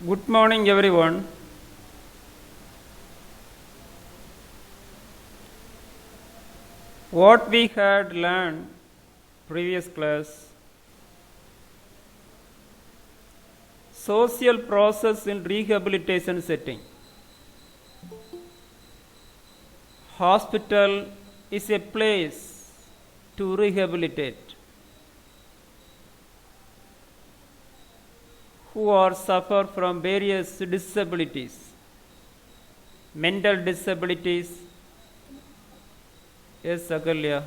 Good morning, everyone. What we had learned previous class, social process in rehabilitation setting. Hospital is a place to rehabilitate who are suffer from various disabilities, mental disabilities, yes, Agalya,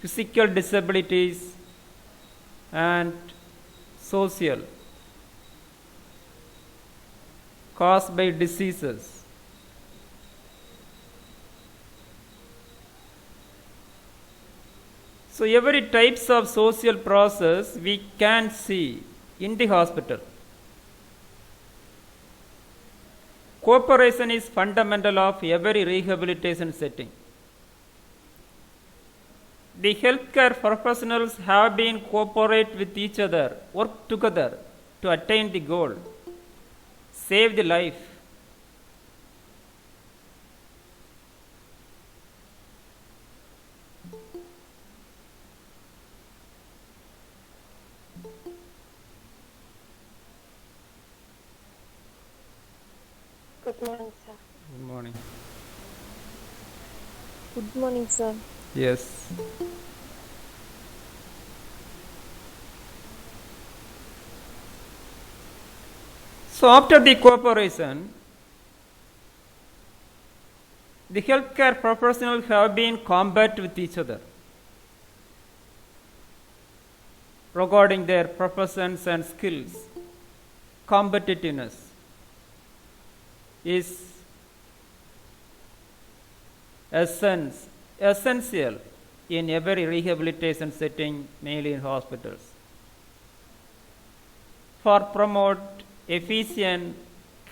physical disabilities, and social, caused by diseases. So every types of social process we can see in the hospital. Cooperation is fundamental of every rehabilitation setting. The healthcare professionals have been cooperate with each other, work together to attain the goal, save the life. Good morning, sir. Good morning. Good morning, sir. Yes. So after the cooperation, the healthcare professionals have been combat with each other regarding their professions and skills. Competitiveness is essential in every rehabilitation setting, mainly in hospitals, for promote efficient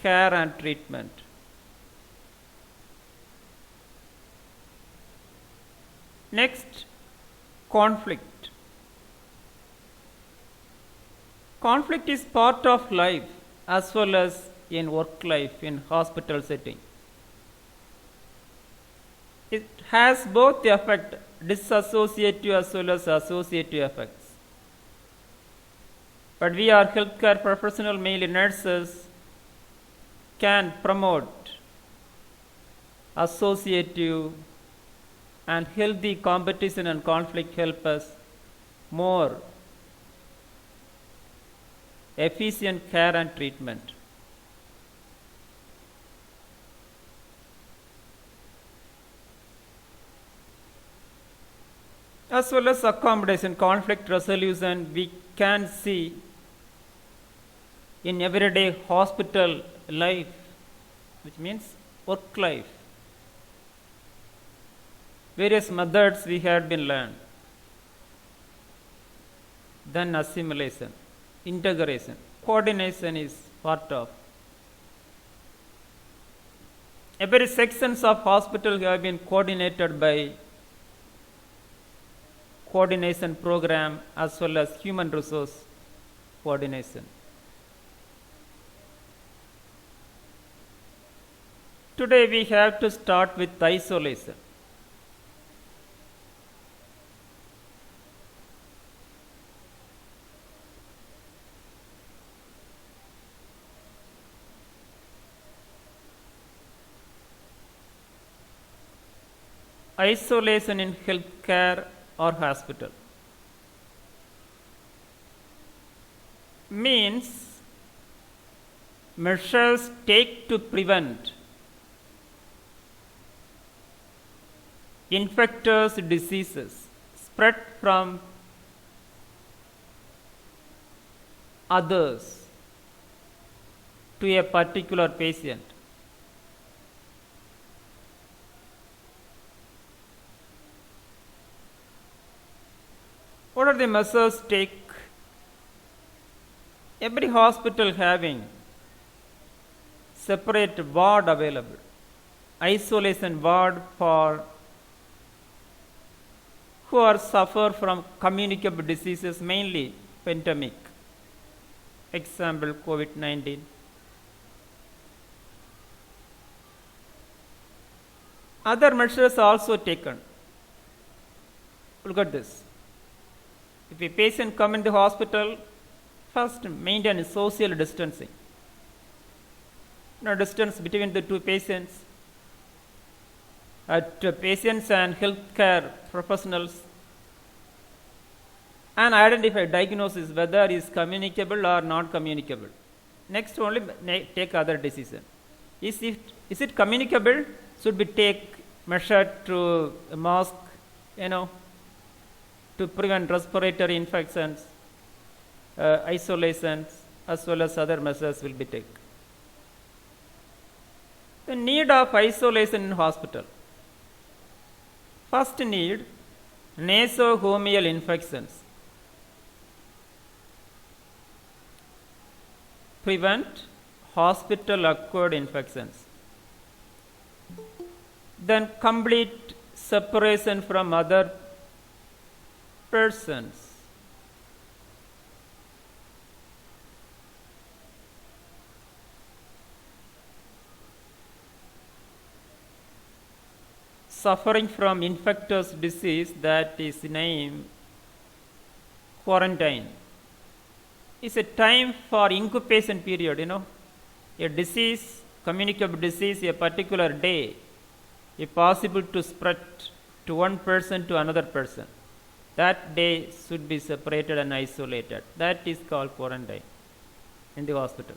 care and treatment. Next, conflict. Conflict is part of life as well as in work life in hospital setting. It has both the effect disassociative as well as associative effects. But we are healthcare professionals, mainly nurses, can promote associative and healthy competition and conflict help us more efficient care and treatment. As well as accommodation, conflict resolution, we can see in everyday hospital life, which means work life. Various methods we had been learned. Then assimilation, integration, coordination is part of. Every sections of hospital have been coordinated by coordination program as well as human resource coordination. Today we have to start with isolation. Isolation in healthcare or hospital means measures take to prevent infectious diseases spread from others to a particular patient. What are the measures take? Every hospital having separate ward available, isolation ward for who are suffer from communicable diseases, mainly pandemic, example COVID-19. Other measures also taken. Look at this. If a patient come in the hospital, first maintain social distancing. No distance between the two patients. Patients and healthcare professionals, and identify diagnosis whether it is communicable or not communicable. Next only take other decision. Is it communicable? Should we take measure through a mask, to prevent respiratory infections, isolations, as well as other measures will be taken. The need of isolation in hospital. First need, nasohomial infections. Prevent hospital-acquired infections. Then complete separation from other persons. Suffering from infectious disease that is named quarantine. It's a time for incubation period, a disease, communicable disease, a particular day, is possible to spread to one person to another person. That day should be separated and isolated. That is called quarantine in the hospital.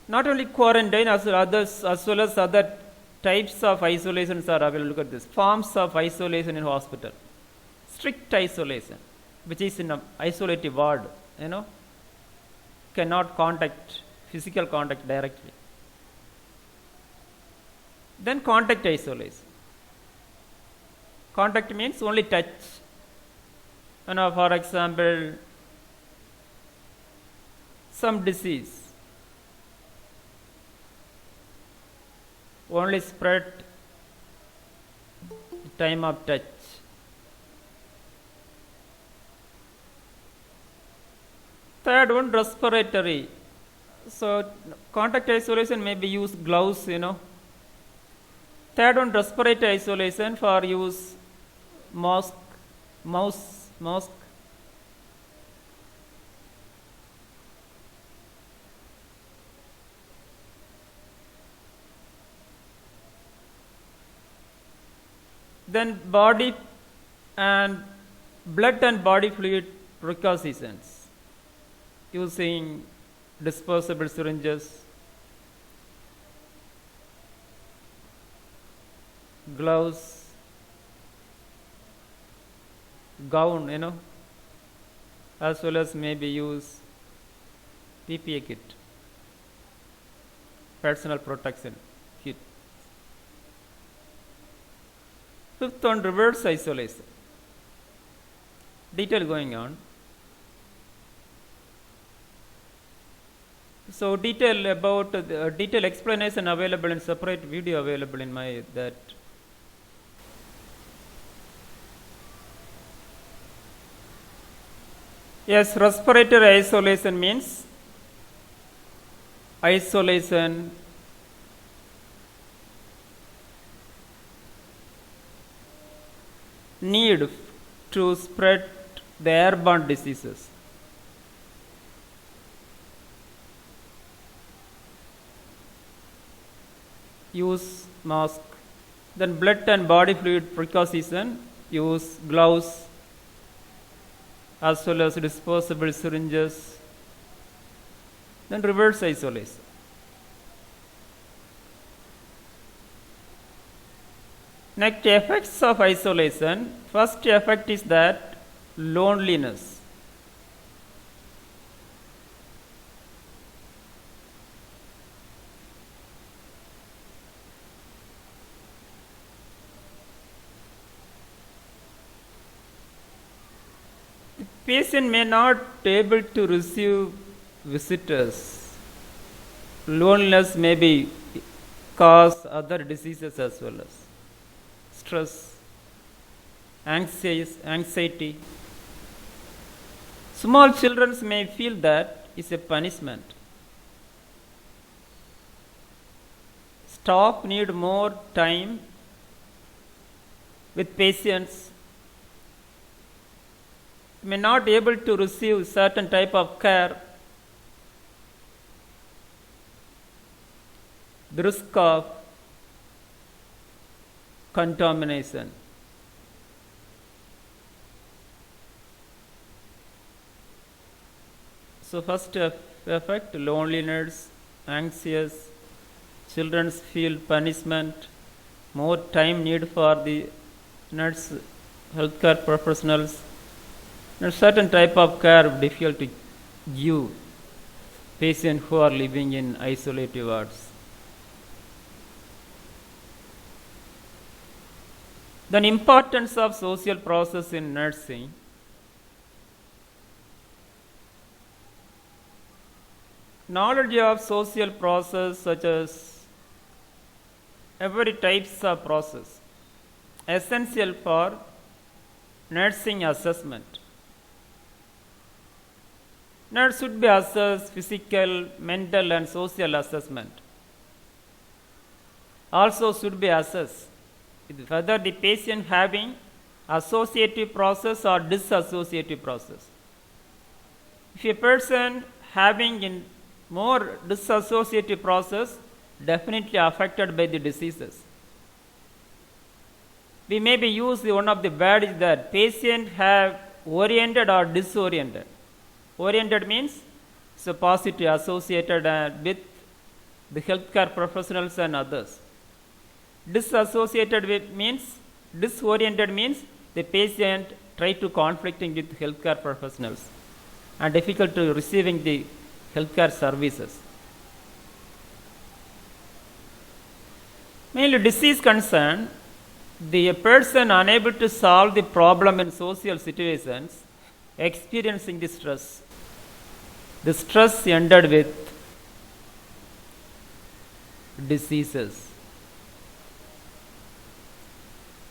Not only quarantine, as well as other types of isolations are available. Look at this. Forms of isolation in hospital. Strict isolation, which is in an isolated ward, cannot physical contact directly. Then contact isolation. Contact means only touch. For example, some disease only spread time of touch. Third one, respiratory. So contact isolation may be used gloves, Third one, respiratory isolation for use mask. Then body and blood and body fluid requisitions using disposable syringes, gloves, gown, as well as maybe use PPE kit, personal protection kit. Fifth one, reverse isolation. Detail going on. So detail about detail explanation available in separate video available in my that. Yes, respiratory isolation means isolation need to spread the airborne diseases. Use mask. Then blood and body fluid precaution, use gloves as well as disposable syringes. Then reverse isolation. Next, effects of isolation. First effect is that loneliness. The patient may not be able to receive visitors. Loneliness may be cause other diseases as well as stress, anxiety. Small children may feel that is a punishment. Staff need more time with patients, may not able to receive certain type of care. The risk of contamination. So first effect, loneliness, anxious, children feel punishment, more time need for the nurse, healthcare professionals, and certain type of care difficult to give patients who are living in isolated wards. The importance of social process in nursing. Knowledge of social process such as every types of process essential for nursing assessment. Nurse should be assessed physical, mental and social assessment. Also should be assessed whether the patient having associative process or disassociative process. If a person having in more disassociative process, definitely affected by the diseases. We maybe use one of the word is that patient have oriented or disoriented. Oriented means so positive associated with the healthcare professionals and others. Disassociated with means disoriented means the patient try to conflicting with healthcare professionals and difficult to receiving the healthcare services. Mainly disease concern, the person unable to solve the problem in social situations, experiencing the stress. The stress ended with diseases.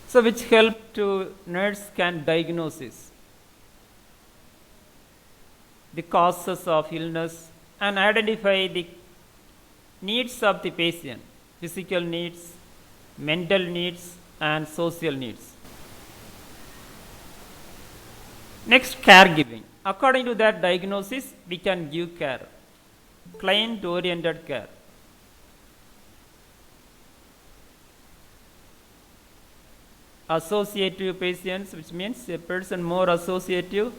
So which help to nurse can diagnosis the causes of illness and identify the needs of the patient, physical needs, mental needs and social needs. Next, caregiving. According to that diagnosis, we can give care, client-oriented care. Associative patients, which means a person more associative,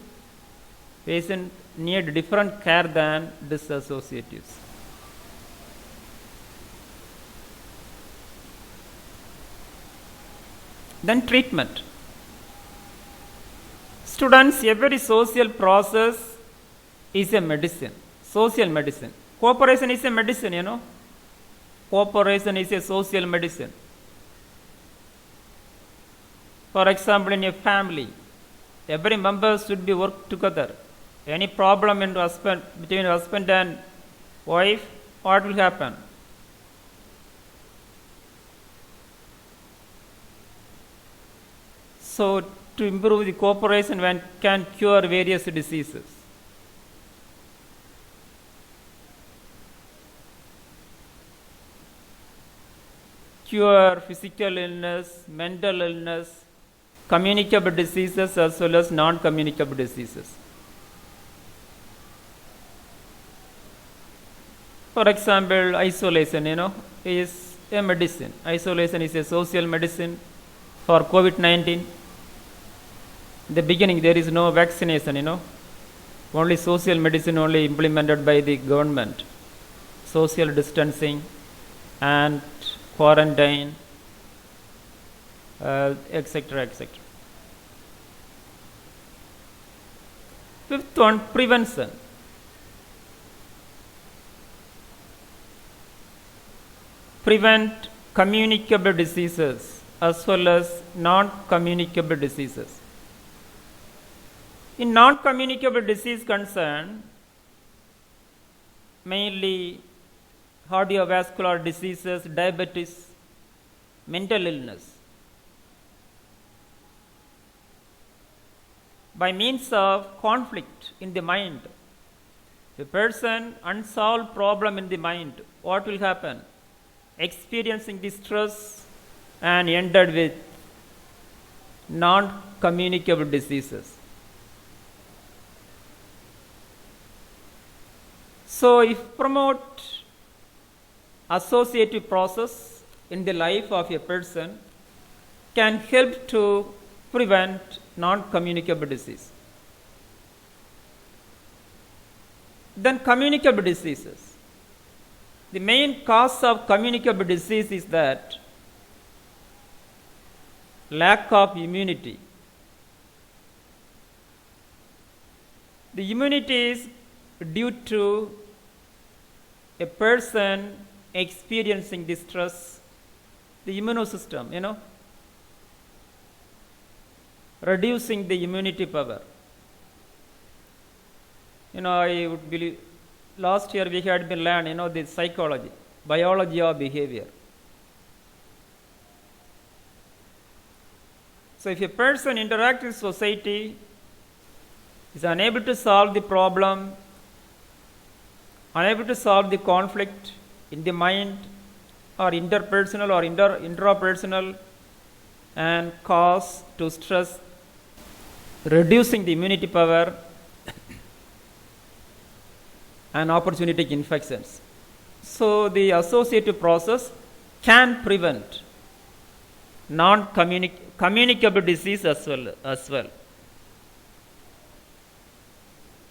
patient need different care than disassociatives. Then treatment. Students, every social process is a medicine, social medicine. Cooperation is a medicine, you know. Cooperation is a social medicine. For example, in a family, every member should be work together. Any problem in between husband and wife, what will happen? So, to improve the cooperation, one can cure various diseases. Cure physical illness, mental illness, communicable diseases as well as non-communicable diseases. For example, isolation, is a medicine. Isolation is a social medicine for COVID-19. In the beginning, there is no vaccination, only social medicine only implemented by the government. Social distancing and quarantine, etc., etc. Fifth one, prevention. Prevent communicable diseases as well as non-communicable diseases. In non-communicable disease concern, mainly cardiovascular diseases, diabetes, mental illness. by means of conflict in the mind. A person unsolved problem in the mind, what will happen? Experiencing distress and ended with non-communicable diseases. So if promote associative process in the life of a person can help to prevent non-communicable disease. Then communicable diseases. The main cause of communicable disease is that lack of immunity. The immunity is due to a person experiencing distress, the immune system, reducing the immunity power. I would believe last year we had been learned, the psychology, biology of behavior. So if a person interacts with society, is unable to solve the problem, unable to solve the conflict in the mind or interpersonal or intrapersonal, and cause to stress, reducing the immunity power and opportunistic infections. So the associative process can prevent non-communicable disease as well.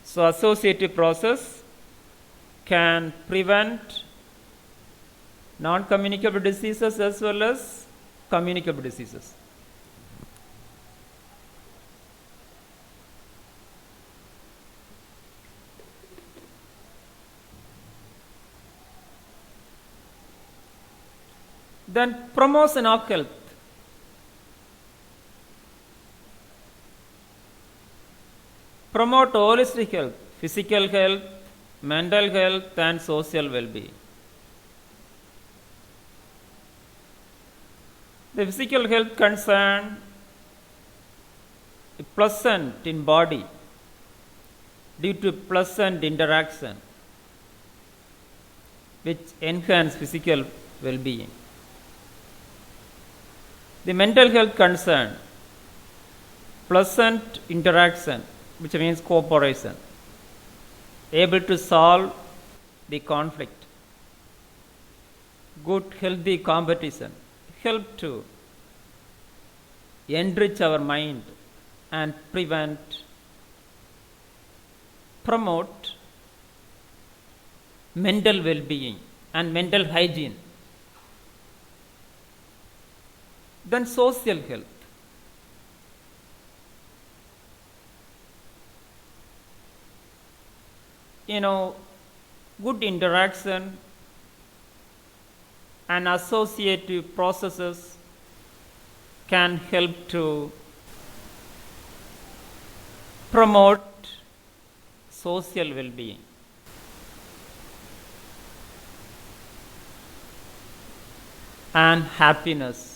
So associative process can prevent non-communicable diseases as well as communicable diseases. Then promotion of health. Promote holistic health, physical health, mental health, and social well-being. The physical health concern pleasant in body due to pleasant interaction which enhance physical well-being. The mental health concern pleasant interaction, which means cooperation, able to solve the conflict, good healthy competition, help to enrich our mind and promote mental well-being and mental hygiene. Then social health. Good interaction and associative processes can help to promote social well-being. And happiness.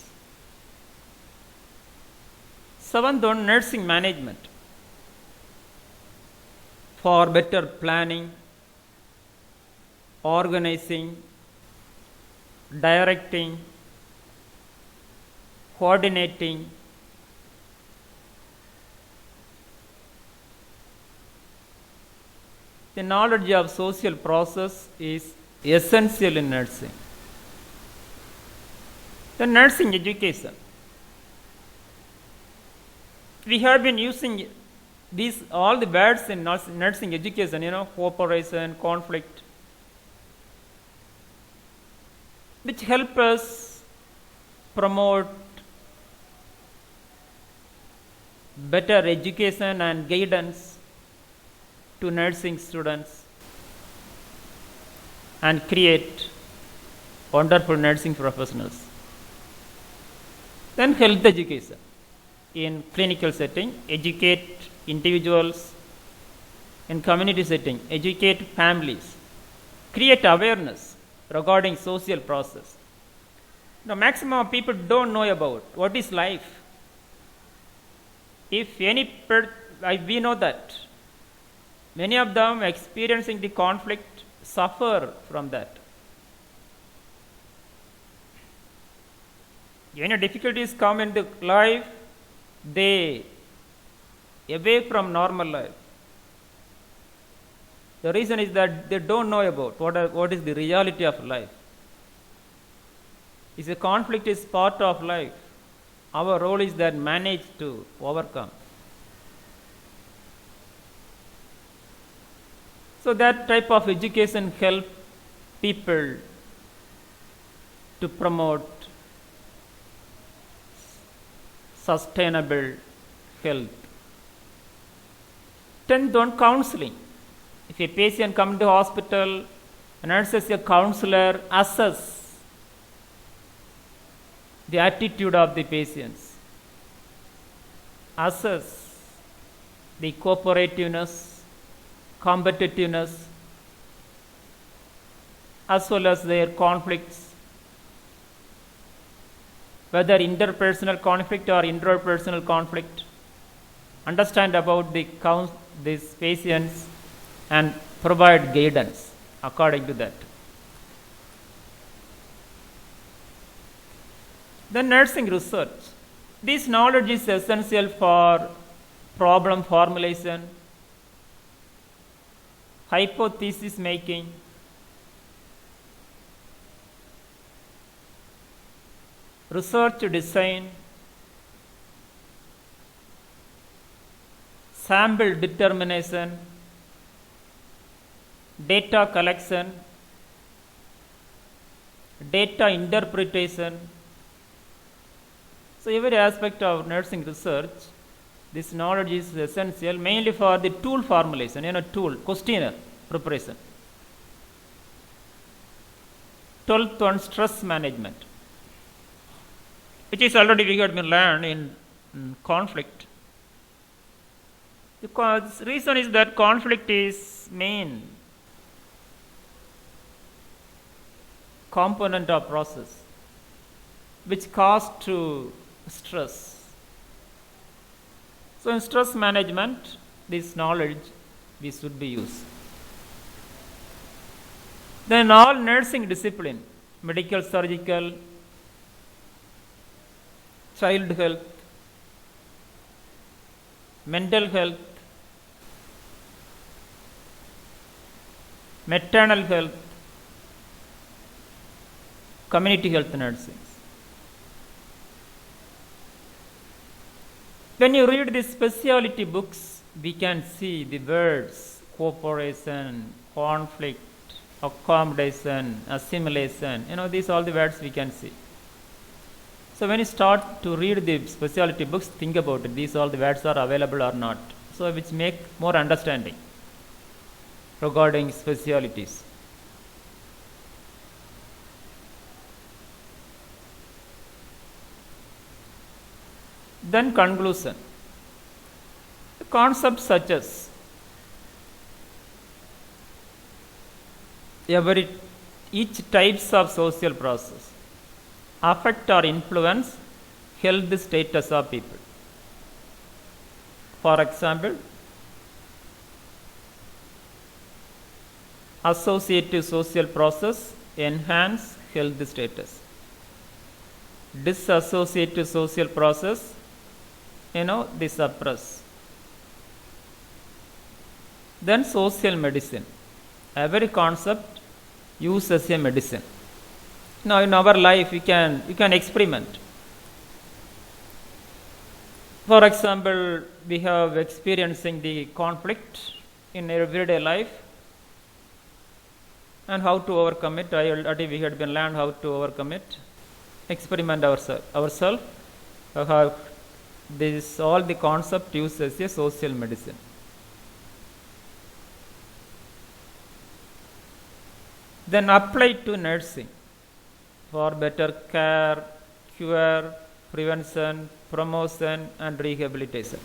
Seventh one, nursing management. For better planning, organizing, directing, coordinating, the knowledge of social process is essential in nursing. The nursing education. We have been using all the words in nursing education, cooperation, conflict, which help us promote better education and guidance to nursing students and create wonderful nursing professionals. Then health education. In clinical setting, educate individuals. In community setting, educate families. Create awareness regarding social process. The maximum of people don't know about what is life. If any we know that many of them experiencing the conflict suffer from that. When difficulties come in the life, they away from normal life. The reason is that they don't know about what is the reality of life. If a conflict is part of life, our role is that manage to overcome. So that type of education help people to promote sustainable health. 10th on counseling. If a patient comes to hospital, a nurse as a counselor assess the attitude of the patients, assess the cooperativeness, competitiveness, as well as their conflicts, whether interpersonal conflict or interpersonal conflict, understand about these patients and provide guidance according to that. The nursing research. This knowledge is essential for problem formulation, hypothesis making, research design, sample determination, data collection, data interpretation. So every aspect of nursing research, this knowledge is essential mainly for the tool formulation, questionnaire preparation. 12th on stress management, which is already we had been learned in conflict. Because reason is that conflict is main component of process which cause to stress. So in stress management, this knowledge we should be used. Then all nursing discipline, medical, surgical, child health, mental health, maternal health, community health nursing. When you read the specialty books, we can see the words cooperation, conflict, accommodation, assimilation. These are all the words we can see. So when you start to read the specialty books, think about it. These all the words are available or not. So which make more understanding regarding specialties. Then conclusion. The concepts such as each types of social process affect or influence health status of people. For example, associative social process enhance health status. Disassociative social process, they suppress. Then social medicine. Every concept used as a medicine. Now in our life you can experiment. For example, we have experiencing the conflict in everyday life and how to overcome it. Already we had been learned how to overcome it. Experiment ourselves. Have this all the concept used as a social medicine. Then apply to nursing for better care, cure, prevention, promotion and rehabilitation.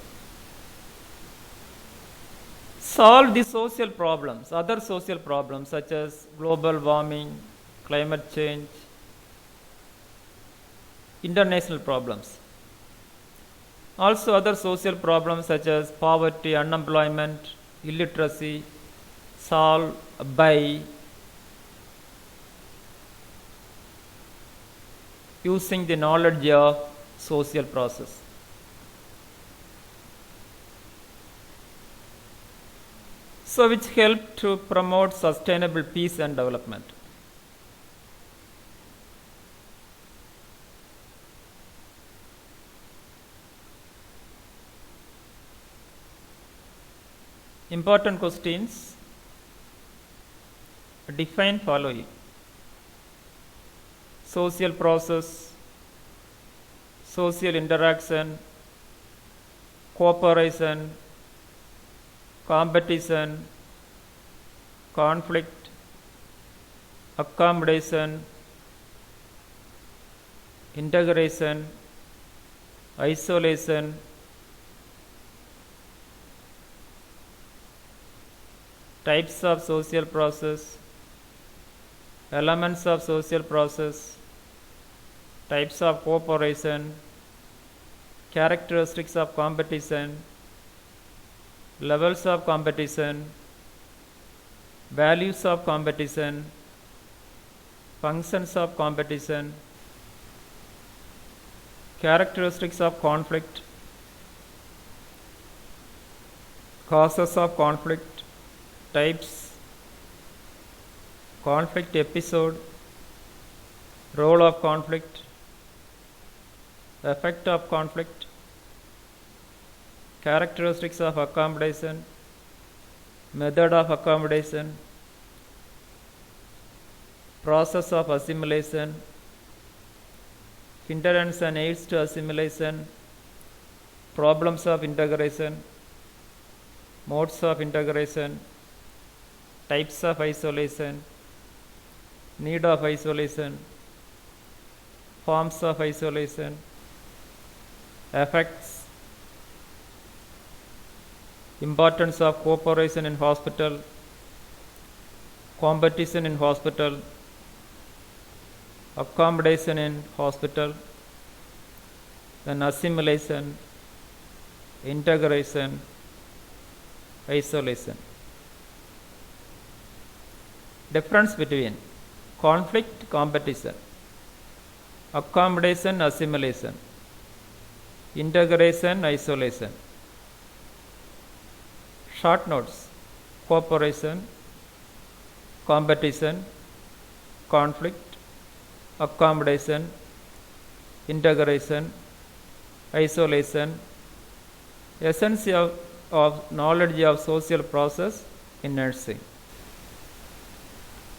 Solve the social problems, other social problems such as global warming, climate change, international problems. Also other social problems such as poverty, unemployment, illiteracy solved by using the knowledge of social process. So which help to promote sustainable peace and development. Important questions. Define following: social process, social interaction, cooperation, competition, conflict, accommodation, integration, isolation, types of social process, elements of social process, types of cooperation, characteristics of competition, levels of competition, values of competition, functions of competition, characteristics of conflict, causes of conflict, types, conflict episode, role of conflict, effect of conflict, characteristics of accommodation, method of accommodation, process of assimilation, hindrance and aids to assimilation, problems of integration, modes of integration, types of isolation, need of isolation, forms of isolation, effects, importance of cooperation in hospital, competition in hospital, accommodation in hospital, then assimilation, integration, isolation. Difference between conflict, competition, accommodation, assimilation, integration, isolation. Short notes: cooperation, competition, conflict, accommodation, integration, isolation. Essence of knowledge of social process in nursing.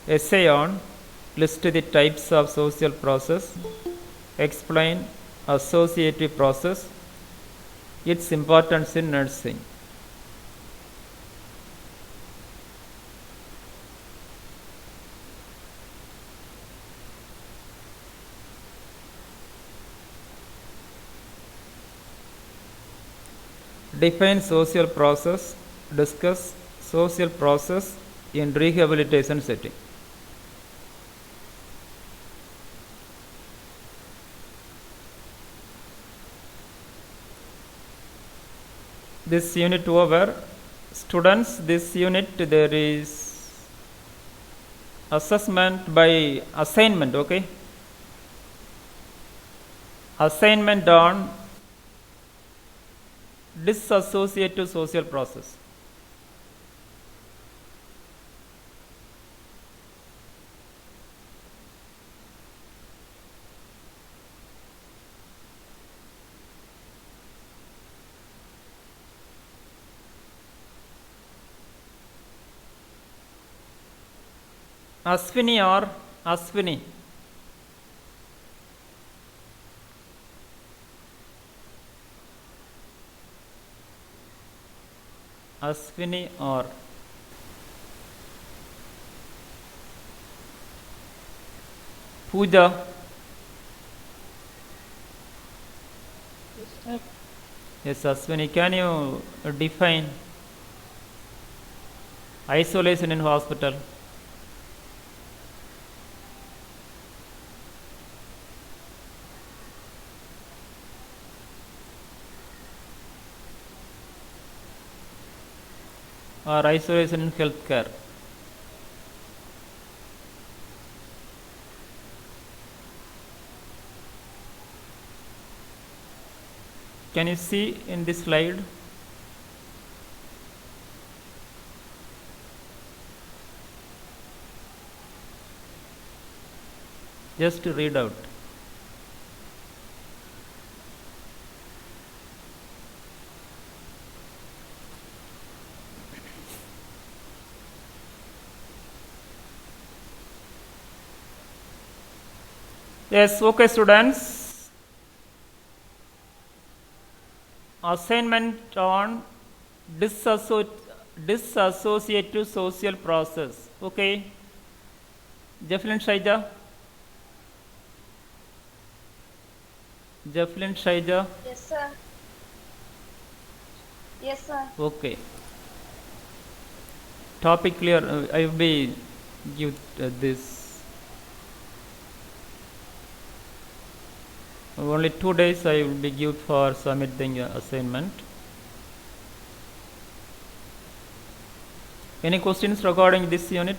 Essay on: list the types of social process, explain associative process, its importance in nursing. Define social process, discuss social process in rehabilitation setting. This unit over. Students, this unit there is assessment by assignment, okay? Assignment on dissociative social process. Ashwini or Ashwini? Ashwini or Pooja? Yes, Ashwini, can you define isolation in hospital? or isolation in healthcare. Can you see in this slide? Just to read out. Yes, okay, students. Assignment on dissociative social process. Okay. Jefflin Shaija. Yes, sir. Yes, sir. Okay. Topic clear. I will be give this. Only 2 days I will be give for submitting assignment. Any questions regarding this unit?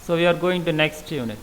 So we are going to next unit.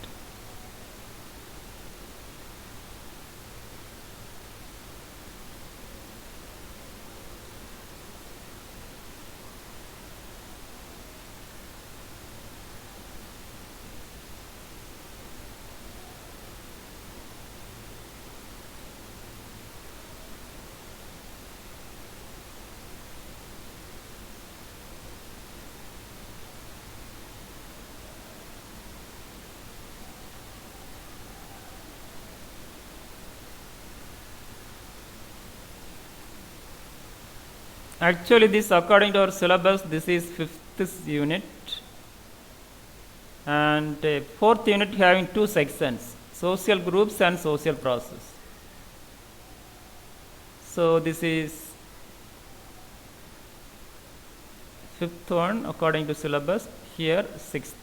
Actually, this according to our syllabus, this is 5th unit, and 4th unit having 2 sections: social groups and social process. So this is 5th one according to syllabus. Here 6th.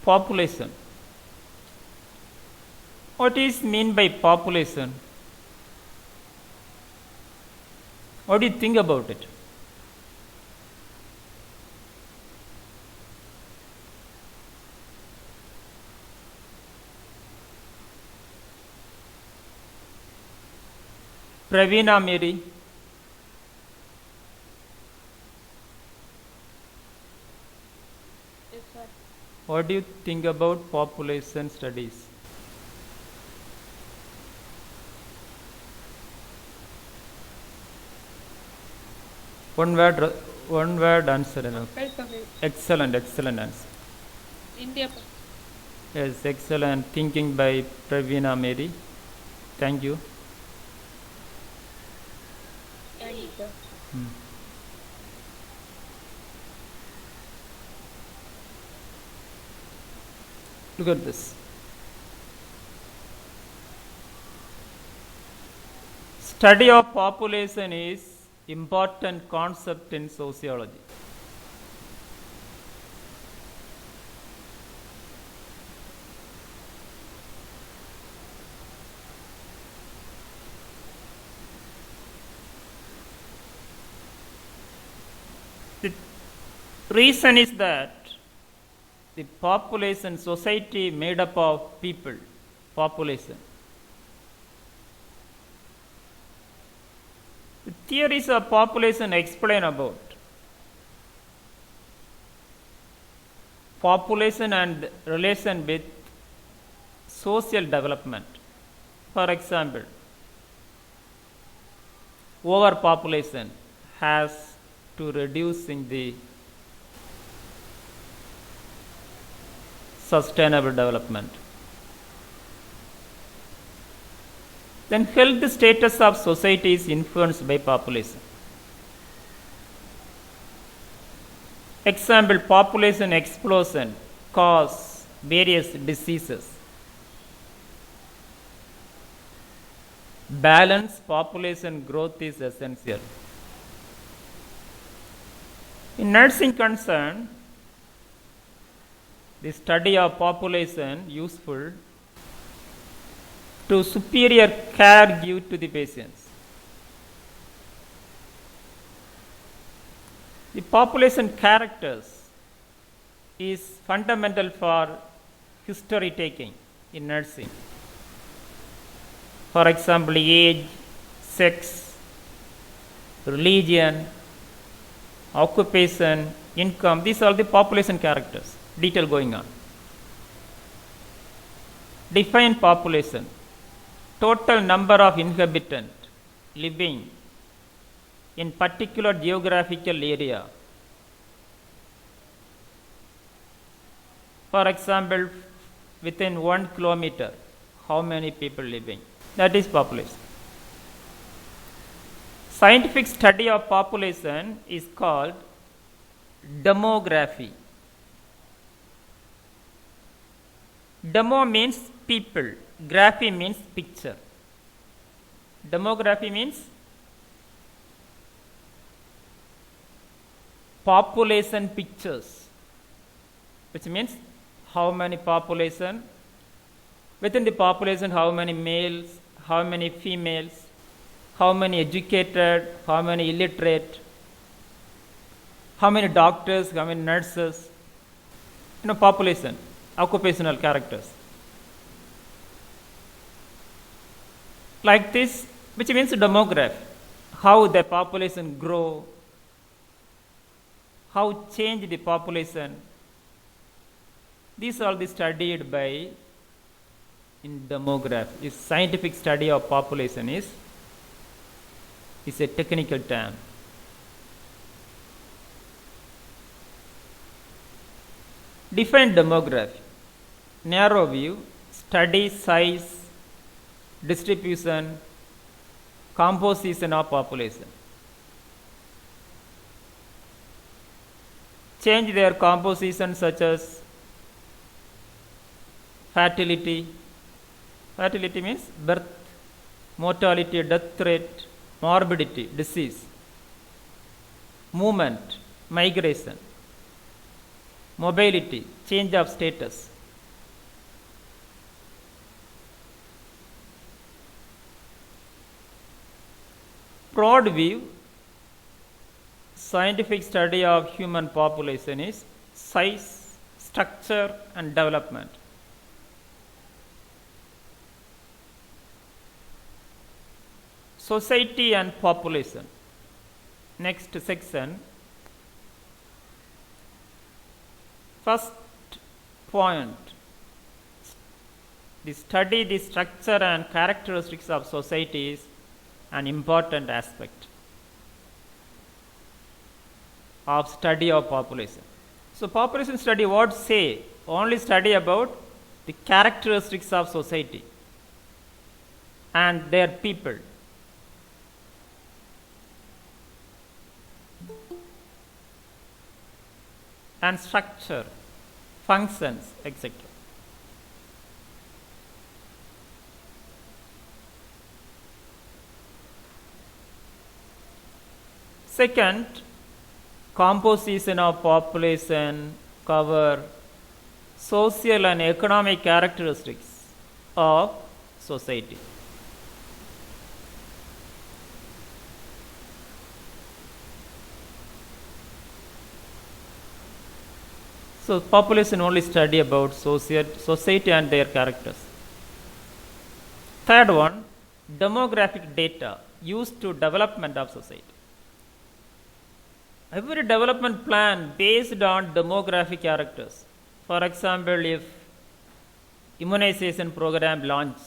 Population. What is mean by population? What do you think about it? Pravina Mary. Yes, sir. What do you think about population studies? One word answer enough. Excellent answer. India. Yes, excellent thinking by Pravina Mary. Thank you. Thank you, sir. Look at this. Study of population is important concept in sociology. The reason is that the population, society made up of people, population. The theories of population explain about population and relation with social development. For example, overpopulation has to reduce in the sustainable development. Then health status of society is influenced by population. Example, population explosion cause various diseases. Balanced population growth is essential. In nursing concern, the study of population useful to superior care give to the patients. The population characters is fundamental for history taking in nursing. For example, age, sex, religion, occupation, income, these are the population characters. Detail going on. Define population. Total number of inhabitants living in particular geographical area. For example, within 1 kilometer, how many people living? That is population. Scientific study of population is called demography. Demo means people, graphy means picture. Demography means population pictures, which means how many population, within the population how many males, how many females, how many educated, how many illiterate, how many doctors, how many nurses, population, occupational characters. Like this, which means demography, how the population grow, how change the population. These are the studied by in demography. Is scientific study of population is a technical term. Define demography. Narrow view, study size, distribution, composition of population. Change their composition such as fertility. Fertility means birth, mortality, death rate, morbidity, disease, movement, migration, mobility, change of status. Broad view, scientific study of human population is size, structure and development. Society and population. Next section. First point, the study the structure and characteristics of society is an important aspect of study of population. So population study what say? Only study about the characteristics of society and their people. And structure, functions, etc. Second, composition of population cover social and economic characteristics of society. So population only study about society and their characters. Third one, demographic data used to development of society. Every development plan based on demographic characters. For example, if immunization program launch,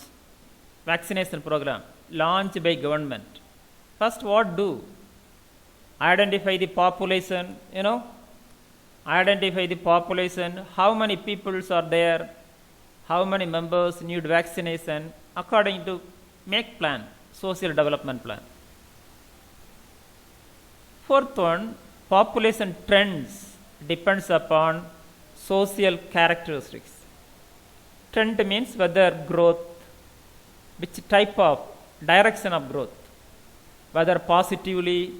vaccination program launched by government, first what do? Identify the population, identify the population, how many peoples are there, how many members need vaccination, according to make plan, social development plan. Fourth one, population trends depends upon social characteristics. Trend means whether growth, which type of direction of growth, whether positively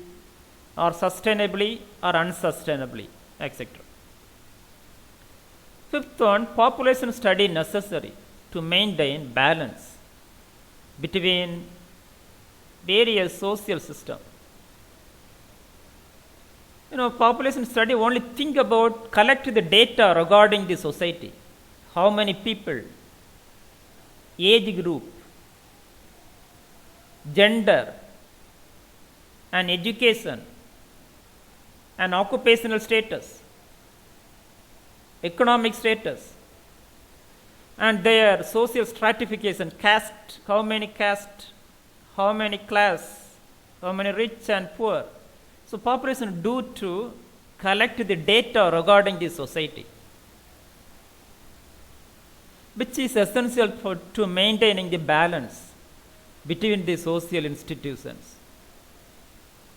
or sustainably or unsustainably, etc. Fifth one, population study necessary to maintain balance between various social systems. Population study only think about collect the data regarding the society. How many people, age group, gender, and education, and occupational status, economic status, and their social stratification, caste, how many caste, how many class, how many rich and poor. So population do to collect the data regarding the society, which is essential to maintaining the balance between the social institutions,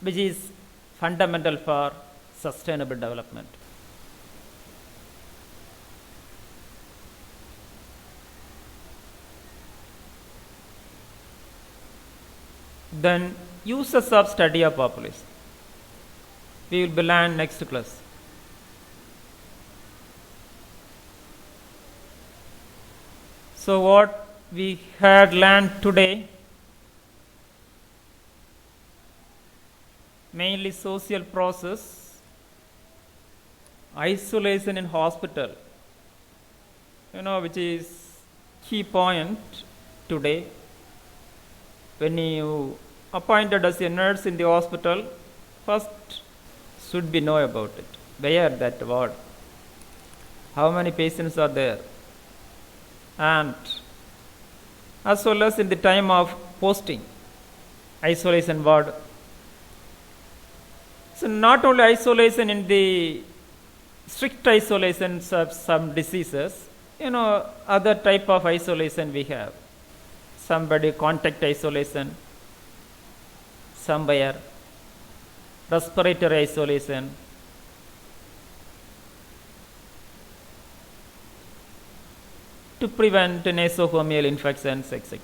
which is fundamental for sustainable development. Then uses of study of population. We will be learn next class. So what we had learned today, mainly social process, isolation in hospital, which is key point today. When you appointed as a nurse in the hospital, first should be know about it. Where that ward, how many patients are there, and as well as in the time of posting, isolation ward. So not only isolation in the strict isolations of some diseases, other type of isolation we have. Somebody contact isolation, somewhere respiratory isolation, to prevent nosocomial infections, etc.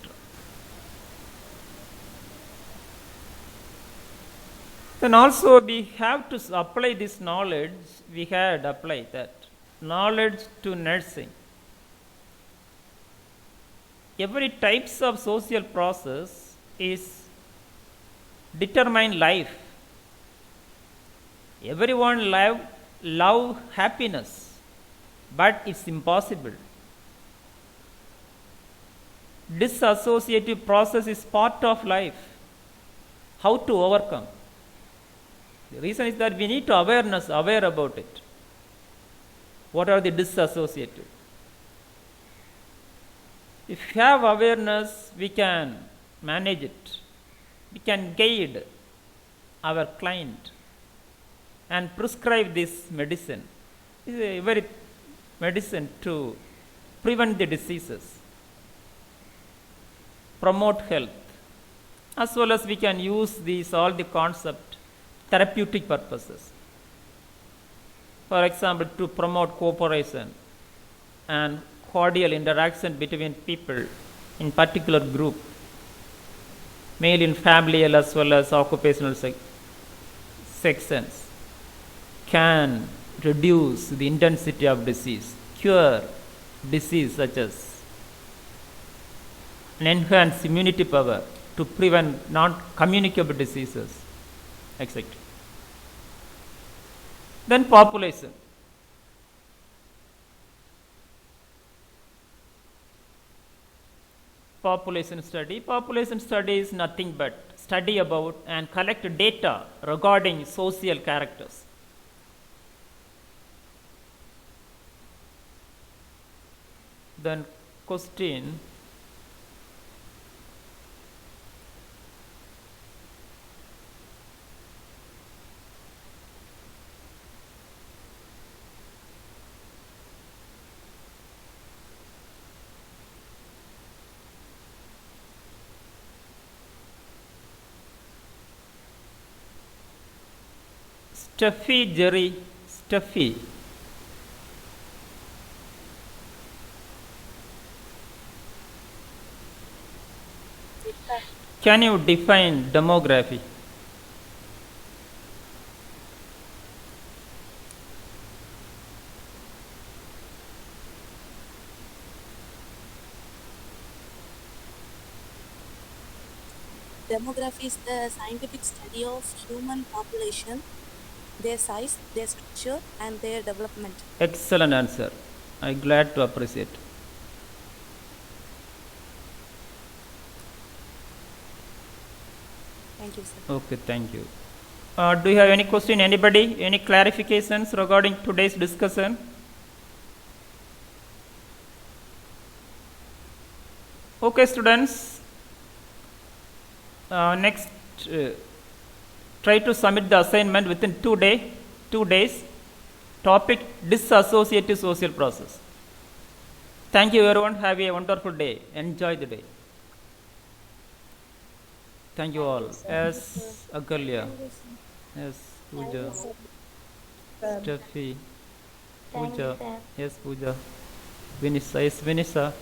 Then also we have to apply this knowledge. We had applied that knowledge to nursing. Every types of social process is determine life. Everyone love happiness, but it's impossible. Disassociative process is part of life. How to overcome? The reason is that we need to aware about it. What are the disassociative? If we have awareness, we can manage it. We can guide our client and prescribe this medicine. This is a very medicine to prevent the diseases, promote health, as well as we can use all the concept therapeutic purposes. For example, to promote cooperation and cordial interaction between people in particular group, male in familial as well as occupational sections, can reduce the intensity of disease, cure disease such as and enhance immunity power to prevent non-communicable diseases, etc. Then population. Population study. Population study is nothing but study about and collect data regarding social characters. Then question. Stuffy. Can you define demography? Demography is the scientific study of human population, their size, their structure, and their development. Excellent answer. I'm glad to appreciate. Thank you, sir. Okay, thank you. Do you have any question? Anybody? Any clarifications regarding today's discussion? Okay, students. Next, try to submit the assignment within 2 days. Topic: disassociative social process. Thank you, everyone. Have a wonderful day. Enjoy the day. Thank you all. Yes, Agalya. Yes, Pooja. Steffi. Pooja. Yes, Pooja. Vinisa. Yes, Vinisa.